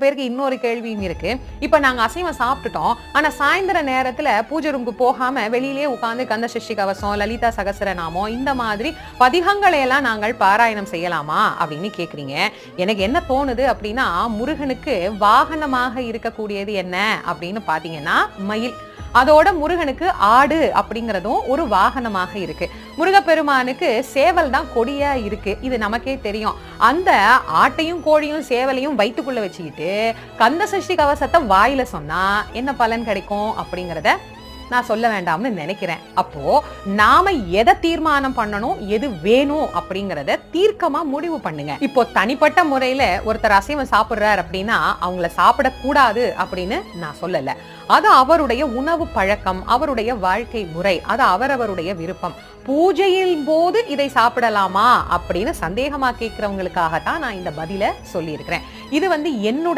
பேருக்கு இன்னொரு கேள்வியும் இருக்கு. இப்ப நாங்க அசைவம் சாப்பிட்டுட்டோம். ஆனா சாயந்தர நேரத்துல பூஜை ரூமுக்கு போகாம வெளியிலேயே உட்கார்ந்து கந்த சஷ்டி கவசம், லலிதா சகஸ்ரநாமம் இந்த மாதிரி பதிகங்களை எல்லாம் நாங்கள் பாராயணம் செய்யலாமா அப்படின்னு கேக்குறீங்க. எனக்கு என்ன தோணுது அப்படின்னா, முருகனுக்கு வாகனமாக இருக்கக்கூடியது என்ன அப்படின்னு பாத்தீங்கன்னா மயில். அதோட முருகனுக்கு ஆடு அப்படிங்கறதும் ஒரு வாகனமாக இருக்கு. முருகப்பெருமானுக்கு சேவல் தான் கொடியா இருக்கு. இது நமக்கே தெரியும். அந்த ஆட்டையும் கோழியும் சேவலையும் வயிற்றுக்குள்ள வச்சுக்கிட்டு கந்த சஷ்டி கவசத்தை வாயில சொன்னா என்ன பலன் கிடைக்கும் அப்படிங்கறத நான் சொல்ல வேண்டாம்னு நினைக்கிறேன். அப்போ நாம எதை தீர்மானம் பண்ணணும், எது வேணும் அப்படிங்கறத தீர்க்கமா முடிவு பண்ணுங்க. இப்போ தனிப்பட்ட முறையில ஒருத்தர் அசைவம் சாப்பிடுறாரு அப்படின்னா அவங்கள சாப்பிடக்கூடாது அப்படின்னு நான் சொல்லல. அது அவருடைய உணவு பழக்கம், அவருடைய வாழ்க்கை முறை, அது அவரவருடைய விருப்பம். பூஜையின் போது இதை சாப்பிடலாமா அப்படின்னு சந்தேகமா கேட்கிறவங்களுக்காகத்தான் நான் இந்த பதில சொல்லி இருக்கிறேன். இது என்னுடைய